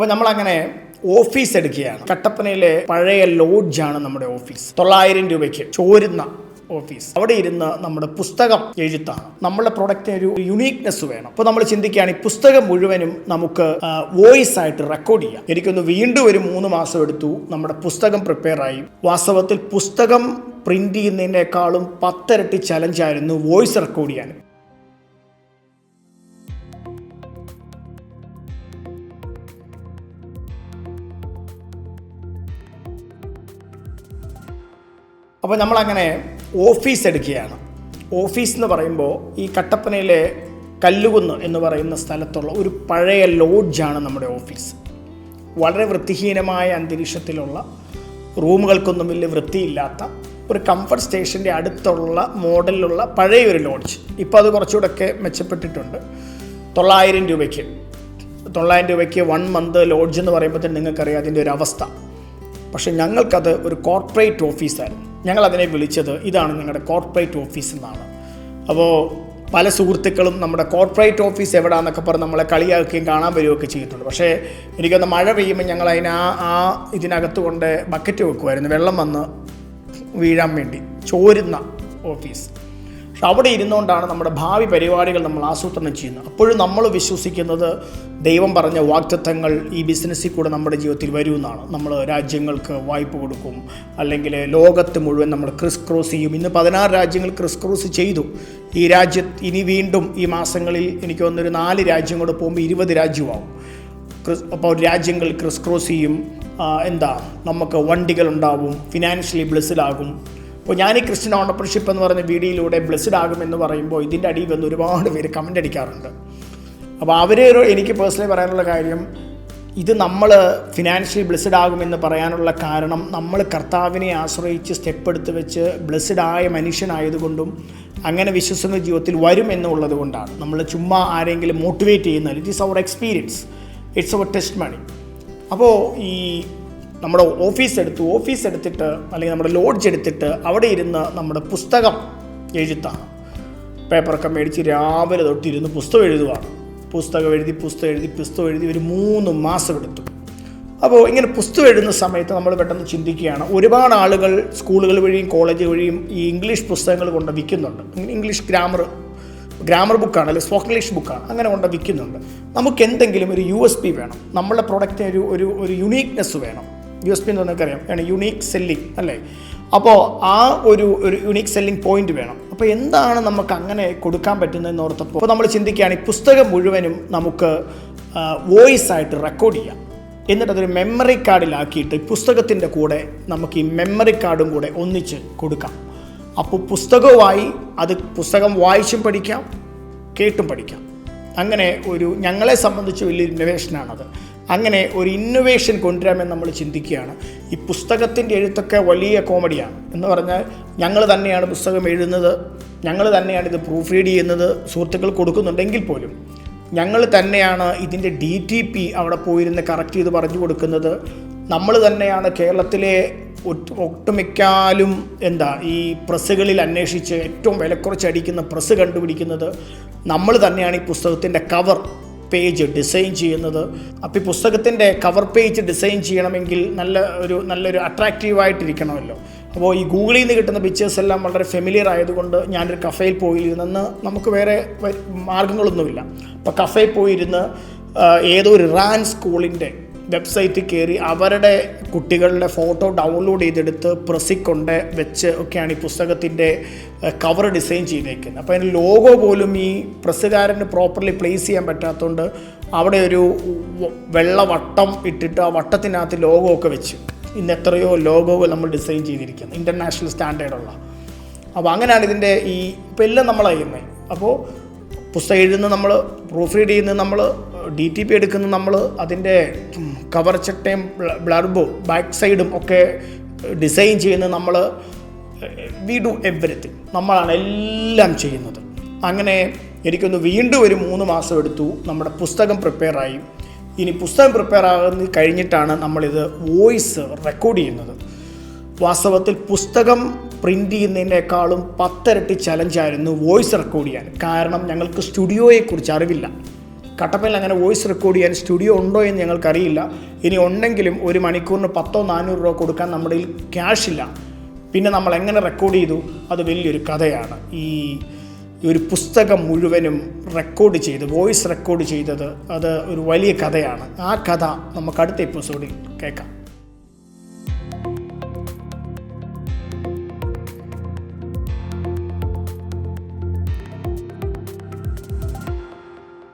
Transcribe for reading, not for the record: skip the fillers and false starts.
അപ്പോൾ നമ്മളങ്ങനെ ഓഫീസ് എടുക്കുകയാണ്. കട്ടപ്പനയിലെ പഴയ ലോഡ്ജാണ് നമ്മുടെ ഓഫീസ്. 900 രൂപയ്ക്ക് ചോരുന്ന ഓഫീസ്. അവിടെ ഇരുന്ന് നമ്മുടെ പുസ്തകം എഴുത്താണ്. നമ്മുടെ പ്രൊഡക്റ്റിന് ഒരു യുണീക്നെസ് വേണം. അപ്പോൾ നമ്മൾ ചിന്തിക്കുകയാണ് ഈ പുസ്തകം മുഴുവനും നമുക്ക് വോയിസ് ആയിട്ട് റെക്കോർഡ് ചെയ്യാം. എനിക്കൊന്ന് വീണ്ടും ഒരു 3 മാസം എടുത്തു. നമ്മുടെ പുസ്തകം പ്രിപ്പയർ ആയി. വാസ്തവത്തിൽ പുസ്തകം പ്രിന്റ് ചെയ്യുന്നതിനേക്കാളും 10 ഇരട്ടി ചലഞ്ചായിരുന്നു വോയിസ് റെക്കോർഡ് ചെയ്യാൻ. അപ്പോൾ നമ്മളങ്ങനെ ഓഫീസ് എടുക്കുകയാണ്. ഓഫീസ് എന്ന് പറയുമ്പോൾ ഈ കട്ടപ്പനയിലെ കല്ലുകുന്ന് എന്ന് പറയുന്ന സ്ഥലത്തുള്ള ഒരു പഴയ ലോഡ്ജാണ് നമ്മുടെ ഓഫീസ്. വളരെ വൃത്തിഹീനമായ അന്തരീക്ഷത്തിലുള്ള, റൂമുകൾക്കൊന്നും വലിയ വൃത്തിയില്ലാത്ത ഒരു കംഫർട്ട് സ്റ്റേഷൻ്റെ അടുത്തുള്ള മോഡലിലുള്ള പഴയൊരു ലോഡ്ജ്. ഇപ്പോൾ അത് കുറച്ചുകൂടെയൊക്കെ മെച്ചപ്പെട്ടിട്ടുണ്ട്. 900 രൂപയ്ക്ക് 1 മന്ത് ലോഡ്ജ് എന്ന് പറയുമ്പോഴത്തേന് നിങ്ങൾക്കറിയാം അതിൻ്റെ ഒരു അവസ്ഥ. പക്ഷേ ഞങ്ങൾക്കത് ഒരു കോർപ്പറേറ്റ് ഓഫീസായിരുന്നു. ഞങ്ങളതിനെ വിളിച്ചത് ഇതാണ് ഞങ്ങളുടെ കോർപ്പറേറ്റ് ഓഫീസ് എന്നാണ്. അപ്പോൾ പല സുഹൃത്തുക്കളും നമ്മുടെ കോർപ്പറേറ്റ് ഓഫീസ് എവിടെയാണെന്നൊക്കെ പറഞ്ഞ് നമ്മളെ കളിയാക്കുകയും കാണാൻ വരികയൊക്കെ ചെയ്തിട്ടുണ്ട്. പക്ഷേ എനിക്കൊന്ന് മഴ പെയ്യുമ്പോൾ ഞങ്ങൾ അതിന് ഇതിനകത്ത് കൊണ്ട് ബക്കറ്റ് വെക്കുമായിരുന്നു, വെള്ളം വന്ന് വീഴാൻ വേണ്ടി. ചോരുന്ന ഓഫീസ്. പക്ഷെ അവിടെ ഇരുന്നുകൊണ്ടാണ് നമ്മുടെ ഭാവി പരിപാടികൾ നമ്മൾ ആസൂത്രണം ചെയ്യുന്നത്. അപ്പോഴും നമ്മൾ വിശ്വസിക്കുന്നത് ദൈവം പറഞ്ഞ വാഗ്ദത്തങ്ങൾ ഈ ബിസിനസ്സിൽ കൂടെ നമ്മുടെ ജീവിതത്തിൽ വരുമെന്നാണ്. നമ്മൾ രാജ്യങ്ങൾക്ക് വായ്പ കൊടുക്കും, അല്ലെങ്കിൽ ലോകത്ത് മുഴുവൻ നമ്മൾ ക്രിസ് ക്രോസ് ചെയ്യും. ഇന്ന് 16 രാജ്യങ്ങൾ ക്രിസ് ക്രോസ് ചെയ്തു. ഈ രാജ്യത്ത് ഇനി വീണ്ടും ഈ മാസങ്ങളിൽ എനിക്ക് തോന്നുന്നൊരു 4 രാജ്യം കൂടെ പോകുമ്പോൾ 20 രാജ്യമാവും. അപ്പോൾ രാജ്യങ്ങൾ ക്രിസ് ക്രോസ് ചെയ്യും. നമുക്ക് വണ്ടികളുണ്ടാവും, ഫിനാൻഷ്യലി ബ്ലെസ്ഡ് ആകും. അപ്പോൾ ഞാൻ ഈ ക്രിസ്ത്യൻ ഓണ്ടർപ്രണർഷിപ്പ് എന്ന് പറയുന്ന വീഡിയോയിലൂടെ ബ്ലെസ്ഡ് ആകുമെന്ന് പറയുമ്പോൾ ഇതിൻ്റെ അടിയിൽ വന്ന് ഒരുപാട് പേര് കമൻ്റ് അടിക്കാറുണ്ട്. അപ്പോൾ എനിക്ക് പേഴ്സണലി പറയാനുള്ള കാര്യം, ഇത് നമ്മൾ ഫിനാൻഷ്യലി ബ്ലെസ്ഡ് ആകുമെന്ന് പറയാനുള്ള കാരണം നമ്മൾ കർത്താവിനെ ആശ്രയിച്ച് സ്റ്റെപ്പ് എടുത്ത് വെച്ച് ബ്ലെസ്ഡ് ആയ മനുഷ്യനായതുകൊണ്ടും അങ്ങനെ വിശ്വസിക്കുന്ന ജീവിതത്തിൽ വരും എന്നുള്ളത് കൊണ്ടാണ്. നമ്മൾ ചുമ്മാ ആരെങ്കിലും മോട്ടിവേറ്റ് ചെയ്യുന്നത്. It is our experience, it's our testimony. അപ്പോൾ ഈ നമ്മുടെ ഓഫീസ് എടുത്തിട്ട് അല്ലെങ്കിൽ നമ്മുടെ ലോഡ്ജ് എടുത്തിട്ട് അവിടെ ഇരുന്ന് നമ്മുടെ പുസ്തകം എഴുത്താണ്. പേപ്പറൊക്കെ മേടിച്ച് രാവിലെ തൊട്ടിരുന്ന് പുസ്തകം എഴുതുവാണ്. പുസ്തകം എഴുതി ഒരു 3 മാസം എടുത്തു. അപ്പോൾ ഇങ്ങനെ പുസ്തകം എഴുതുന്ന സമയത്ത് നമ്മൾ പെട്ടെന്ന് ചിന്തിക്കുകയാണ്, ഒരുപാട് ആളുകൾ സ്കൂളുകൾ വഴിയും കോളേജ് വഴിയും ഈ ഇംഗ്ലീഷ് പുസ്തകങ്ങൾ കൊണ്ട് വിൽക്കുന്നുണ്ട്. ഇംഗ്ലീഷ് ഗ്രാമർ ബുക്കാണ്, അല്ലെങ്കിൽ സ്പോക്കൺ ഇംഗ്ലീഷ് ബുക്കാണ്, അങ്ങനെ കൊണ്ട് വിൽക്കുന്നുണ്ട്. നമുക്ക് എന്തെങ്കിലും ഒരു USP വേണം. നമ്മളുടെ പ്രൊഡക്റ്റിന് ഒരു യുണീക്നെസ് വേണം. USP എന്ന് നമുക്കറിയാം, യുണീക്ക് സെല്ലിംഗ് അല്ലേ? അപ്പോൾ ആ ഒരു യുണീക്ക് സെല്ലിംഗ് പോയിന്റ് വേണം. അപ്പോൾ എന്താണ് നമുക്ക് അങ്ങനെ കൊടുക്കാൻ പറ്റുന്നതെന്ന് ഓർത്തപ്പോൾ അപ്പോൾ നമ്മൾ ചിന്തിക്കുകയാണ് ഈ പുസ്തകം മുഴുവനും നമുക്ക് വോയിസ് ആയിട്ട് റെക്കോർഡ് ചെയ്യാം. എന്നിട്ട് അതൊരു മെമ്മറി കാർഡിലാക്കിയിട്ട് പുസ്തകത്തിൻ്റെ കൂടെ നമുക്ക് ഈ മെമ്മറി കാർഡും കൂടെ ഒന്നിച്ച് കൊടുക്കാം. അപ്പോൾ പുസ്തകം വായിച്ചും പഠിക്കാം, കേട്ടും പഠിക്കാം. അങ്ങനെ ഞങ്ങളെ സംബന്ധിച്ച് വലിയൊരു ഇന്നോവേഷനാണത്. അങ്ങനെ ഒരു ഇന്നോവേഷൻ കൊണ്ടുവരാമെന്ന് നമ്മൾ ചിന്തിക്കുകയാണ്. ഈ പുസ്തകത്തിൻ്റെ എഴുത്തൊക്കെ വലിയ കോമഡിയാണ്. എന്ന് പറഞ്ഞാൽ ഞങ്ങൾ തന്നെയാണ് പുസ്തകം എഴുതുന്നത്, ഞങ്ങൾ തന്നെയാണ് ഇത് പ്രൂഫ് റീഡ് ചെയ്യുന്നത്, സുഹൃത്തുക്കൾ കൊടുക്കുന്നുണ്ടെങ്കിൽ പോലും ഞങ്ങൾ തന്നെയാണ് ഇതിൻ്റെ DTP അവിടെ പോയിരുന്ന് കറക്റ്റ് ചെയ്ത് പറഞ്ഞു കൊടുക്കുന്നത്. നമ്മൾ തന്നെയാണ് കേരളത്തിലെ ഒട്ടുമിക്കാലും ഈ പ്രസ്സുകളിൽ അന്വേഷിച്ച് ഏറ്റവും വിലക്കുറച്ച് അടിക്കുന്ന പ്രസ് കണ്ടുപിടിക്കുന്നത്. നമ്മൾ തന്നെയാണ് ഈ പുസ്തകത്തിൻ്റെ കവർ പേജ് ഡിസൈൻ ചെയ്യുന്നത്. അപ്പോൾ ഈ പുസ്തകത്തിൻ്റെ കവർ പേജ് ഡിസൈൻ ചെയ്യണമെങ്കിൽ നല്ലൊരു അട്രാക്റ്റീവായിട്ടിരിക്കണമല്ലോ. അപ്പോൾ ഈ ഗൂഗിളിൽ നിന്ന് കിട്ടുന്ന പിക്ചേഴ്സ് എല്ലാം വളരെ ഫെമിലിയർ ആയതുകൊണ്ട് ഞാനൊരു കഫേയിൽ പോയിരുന്ന്, നമുക്ക് വേറെ മാർഗങ്ങളൊന്നുമില്ല. അപ്പോൾ കഫേയിൽ പോയിരുന്ന് ഏതോ ഒരു റാൻ സ്കൂളിൻ്റെ വെബ്സൈറ്റിൽ കയറി അവരുടെ കുട്ടികളുടെ ഫോട്ടോ ഡൗൺലോഡ് ചെയ്തെടുത്ത് പ്രസ്സിൽ കൊണ്ട് വെച്ച് ഒക്കെയാണ് ഈ പുസ്തകത്തിൻ്റെ കവർ ഡിസൈൻ ചെയ്തേക്കുന്നത്. അപ്പോൾ അതിന് ലോഗോ പോലും ഈ പ്രസ്സുകാരന് പ്രോപ്പർലി പ്ലേസ് ചെയ്യാൻ പറ്റാത്തതുകൊണ്ട് അവിടെ ഒരു വെള്ള വട്ടം ഇട്ടിട്ട് ആ വട്ടത്തിനകത്ത് ലോഗോ ഒക്കെ വെച്ച് ഇന്ന് എത്രയോ ലോഗോകൾ നമ്മൾ ഡിസൈൻ ചെയ്തിരിക്കുന്നത്, ഇൻ്റർനാഷണൽ സ്റ്റാൻഡേർഡുള്ള. അപ്പോൾ അങ്ങനെയാണ് ഇതിൻ്റെ ഇപ്പോൾ എല്ലാം നമ്മളായിരുന്നത്. അപ്പോൾ പുസ്തകം എഴുതുന്നത് നമ്മൾ, പ്രൂഫ് റീഡ് ചെയ്യുന്നത് നമ്മൾ, DTP എടുക്കുന്നത് നമ്മൾ, അതിൻ്റെ കവർ ചട്ടയും ബ്ലർബും ബാക്ക് സൈഡും ഒക്കെ ഡിസൈൻ ചെയ്യുന്നത് നമ്മൾ. വി ഡു എവരിത്തിങ്, നമ്മളാണ് എല്ലാം ചെയ്യുന്നത്. അങ്ങനെ എനിക്കൊന്ന് വീണ്ടും ഒരു 3 മാസം എടുത്തു. നമ്മുടെ പുസ്തകം പ്രിപ്പയർ ആയി. ഇനി പുസ്തകം പ്രിപ്പയർ ആകുന്ന കഴിഞ്ഞിട്ടാണ് നമ്മളിത് വോയിസ് റെക്കോർഡ് ചെയ്യുന്നത്. വാസ്തവത്തിൽ പുസ്തകം പ്രിൻ്റ് ചെയ്യുന്നതിനേക്കാളും 10 ഇരട്ടി ചലഞ്ചായിരുന്നു വോയിസ് റെക്കോർഡ് ചെയ്യാൻ. കാരണം ഞങ്ങൾക്ക് സ്റ്റുഡിയോയെക്കുറിച്ച് അറിവില്ല. കട്ടപ്പനയിൽ അങ്ങനെ വോയിസ് റെക്കോർഡ് ചെയ്യാൻ സ്റ്റുഡിയോ ഉണ്ടോ എന്ന് ഞങ്ങൾക്കറിയില്ല. ഇനി ഉണ്ടെങ്കിലും 1 മണിക്കൂറിന് 100-400 രൂപ കൊടുക്കാൻ നമ്മുടെ കയ്യിൽ ക്യാഷില്ല. പിന്നെ നമ്മൾ എങ്ങനെ റെക്കോർഡ് ചെയ്തു? അത് വലിയൊരു കഥയാണ്. ഈ ഒരു പുസ്തകം മുഴുവനും റെക്കോർഡ് ചെയ്ത് വോയിസ് റെക്കോർഡ് ചെയ്തത് അത് ഒരു വലിയ കഥയാണ്. ആ കഥ നമുക്ക് അടുത്ത എപ്പിസോഡിൽ കേൾക്കാം.